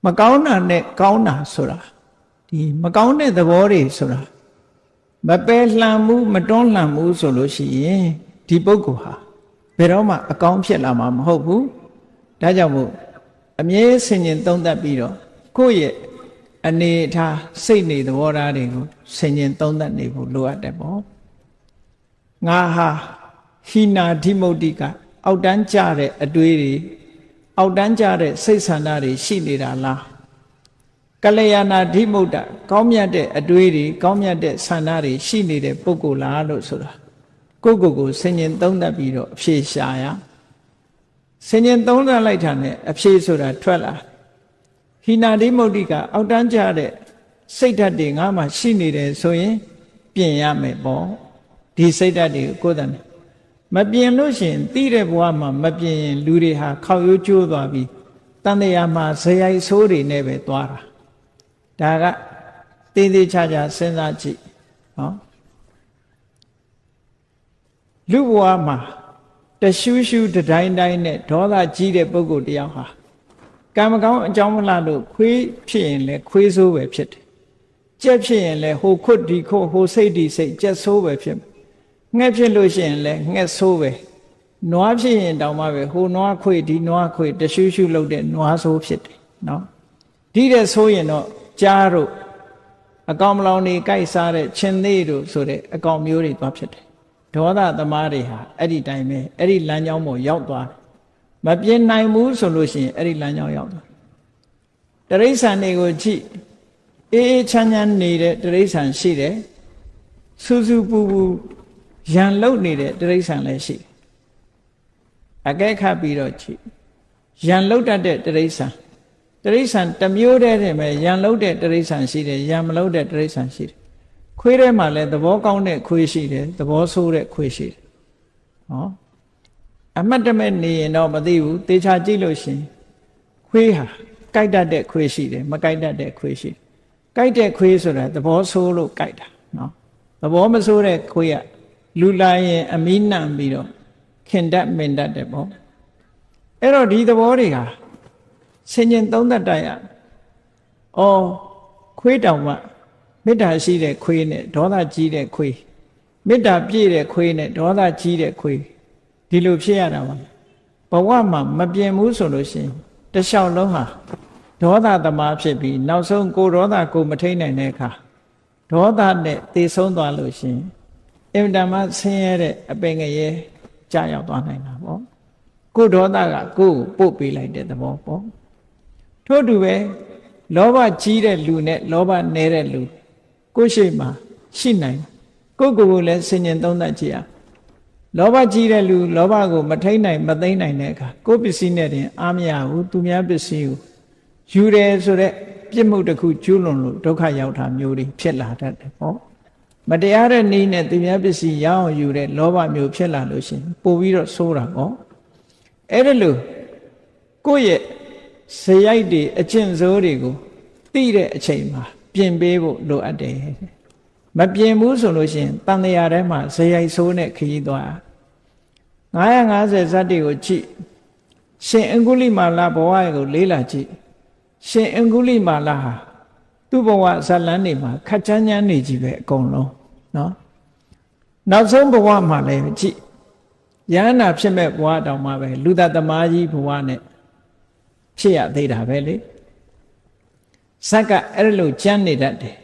မကောင်းတာနဲ့ကောင်းတာဆိုတာဒီမကောင်းတဲ့သဘောတွေဆိုတာမပယ်လှန်မှုမတွန်းလှန်မှုဆိုလို့ရှိရင်ဒီပုဂ္ဂိုလ်ဟာဘယ်တော့မှအကောင်းဖြစ်လာမှာမဟုတ်ဘူးဒါကြောင့်မို့အမြဲဆင်ញင်သုံးသပ်ပြီးတော့ကိုယ့်ရဲ့အနေအထားစိတ်နေသဘောထားတွေကိုဆင်ញင်သုံးသပ်နေဖို့လိုအပ်တယ်ပေါ့ငါဟာဟိနာဓိမုတ်တိကအောက်တန်းကြတဲ့အတွေးတွေအောက်တန်းကြတဲ့စိတ်ဆန္ဒတွေရှိနေတာလားကလျာဏဓိမုတ်တကောင်းမြတ်တဲ့အတွေးတွေကောင်းမြတ်တဲ့ဆန္ဒတွေရှိနေတဲ့ပုဂ္ဂိုလ်လားလို့ဆိုတာကိုယ့်ကိုယ်ဆင်ញင်သုံးသပ်ပြီးတော့အဖြေရှာရဆင်ញင်သုံးသပ်လိုက်တာနဲ့အဖြေဆိုတာထွက်လာဟိနာဓိမုတ်တိကအောက်တန်းကြတဲ့စိတ်ဓာတ်တွေငါမှရှိနေတယ်ဆိုရင်ပြင်ရမယ်ပေါ့ဒီစိတ်ဓာတ်တွေကိုယ်တိုင်မပြင်လို့ရှိရင်သိတဲ့ဘဝမှာမပြင်ရင်လူတွေဟာခောက်ရိုးကျိုးသွားပြီးတန်တရားမှာဇယိုက်ဆိုးတွေနဲ့ပဲသွားတာဒါကသေးသေးချာချာစဉ်းစားကြည့်နော်လူဘဝမှာတရှူးရှူးတတိုင်းတိုင်းနဲ့ဒေါသကြီးတဲ့ပုဂ္ဂိုလ်တယောက်ဟာကံမကောင်းအကြောင်းမလှလို့ခွေးဖြစ်ရင်လည်းခွေးဆိုးပဲဖြစ်တယ်ကြက်ဖြစ်ရင်လည်းဟိုခွတ်ဒီခွတ်ဟိုစိတ်ဒီစိတ်ကြက်ဆိုးပဲဖြစ်ငှက်ဖြစ်လို့ရှိရင်လည်းငှက်ဆိုးပဲနွားဖြစ်ရင်တောင်မှပဲဟိုနွားခွေဒီနွားခွေတရှူးရှူးလုပ်တဲ့နွားဆိုးဖြစ်တယ်နော်ဒီတဲ့ဆိုရင်တော့ကြားတို့အကောင်မလောင်နေကြိုက်စားတဲ့ချင်းသေးတို့ဆိုတဲ့အကောင်မျိုးတွေသွားဖြစ်တယ်ဒေါသသမားတွေဟာအဲ့ဒီတိုင်းပဲအဲ့ဒီလမ်းကြောင်းပေါ်ရောက်သွားတယ်မပြင်းနိုင်ဘူးဆိုလို့ရှိရင်အဲ့ဒီလမ်းကြောင်းရောက်သွားတရိษံတွေကိုကြည့်အေးအေးချမ်းချမ်းနေတဲ့တရိษံရှိတယ်စူးစူးပူပူရန်လုံနေတဲ့တရိษံလည်းရှိတယ်အကဲခတ်ပြီးတော့ကြည့်ရန်လုံတတ်တဲ့တရိษံတစ်မျိုးတည်းတည်းပဲရန်လုံတဲ့တရိษံရှိတယ်ရန်မလုံတဲ့တရိษံရှိတယ်ခွေးထဲမှာလည်းသဘောကောင်းတဲ့ခွေးရှိတယ်သဘောဆိုးတဲ့ခွေးရှိတယ်ဟောအမှတ်တမဲ့နေရင်တော့မသိဘူးသေချာကြည့်လို့ရှိရင်ခွေးဟာကြိုက်တတ်တဲ့ခွေးရှိတယ်မကြိုက်တတ်တဲ့ခွေးရှိတယ်ကြိုက်တဲ့ခွေးဆိုတာသဘောဆိုးလို့ကြိုက်တာနော်သဘောမဆိုးတဲ့ခွေးကလူလာရင်အမီးနှံပြီးတော့ခင်တတ်မင်တတ်တယ်ပေါ့အဲ့တော့ဒီသဘောတွေဟာဆင်ញင်သုံးသပ်တတ်ရအော်ခွေးတောင်မှမေတ္တာရှိတဲ့ခွေးနဲ့ဒေါသကြီးတဲ့ခွေးမေတ္တာပြည့်တဲ့ခွေးနဲ့ဒေါသကြီးတဲ့ခွေးဒီလိုဖြစ်ရတာပါဘဝမှာမပြင်ဘူးဆိုလို့ရှိရင်တလျှောက်လုံးဟာဒေါသသမားဖြစ်ပြီးနောက်ဆုံးကိုဒေါသကိုမထိန်နိုင်တဲ့အခါဒေါသနဲ့သေဆုံးသွားလို့ရှိရင်အင်တမဆင်းရဲတဲ့အပင်ငရဲကြာရောက်သွားနိုင်တာပေါ့ကိုဒေါသကကိုယ်ကိုပို့ပေးလိုက်တဲ့သဘောပေါ့ထို့တူပဲလောဘကြီးတဲ့လူနဲ့လောဘနည်းတဲ့လူကိုယ်ရှိမှရှိနိုင်ကိုယ့်ကိုယ်ကိုလည်းဆင်ញင်သုံးသပ်ကြည့်ရလောဘကြီးတဲ့လူလောဘကိုမထိန်နိုင်မသိမ့်နိုင်တဲ့အခါကိုယ်ပစ္စည်းနဲ့တင်အားမရဘူးသူများပစ္စည်းကိုယူတယ်ဆိုတဲ့ပြစ်မှုတစ်ခုကျူးလွန်လို့ဒုက္ခရောက်တာမျိုးတွေဖြစ်လာတတ်တယ်ပေါ့မတရားတဲ့နည်းနဲ့သူများပစ္စည်းရအောင်ယူတဲ့လောဘမျိုးဖြစ်လာလို့ရှိရင်ပို့ပြီးတော့ဆိုးတာပေါ့အဲ့ဒါလို့ကိုယ့်ရဲ့ဇယိုက်တွေအကျင့်စိုးတွေကိုသိတဲ့အချိန်မှာပြင်ပေးဖို့လိုအပ်တယ်မပြင်ဘူးဆိုလို့ရှိရင်တန်တရားထဲမှာဇယိုက်ဆိုးနဲ့ခရီးသွား950ဇတ်တွေကိုကြည့်ရှင်အင်္ဂုလိမာလဘဝကိုလေးလာကြည့်ရှင်အင်္ဂုလိမာလဟာသူ့ဘဝဇလန်းနေမှာခက်ချမ်းချမ်းနေကြည့်ပဲအကုန်လုံးနော်နောက်ဆုံးဘဝမှာလည်းကြည့်ယန္နာဖြစ်မဲ့ဘဝတောင်မှပဲလူသားသမားကြီးဘဝနဲ့ဖြစ်ရသေးတာပဲလေဇက်ကအဲ့လိုကြမ်းနေတတ်တယ်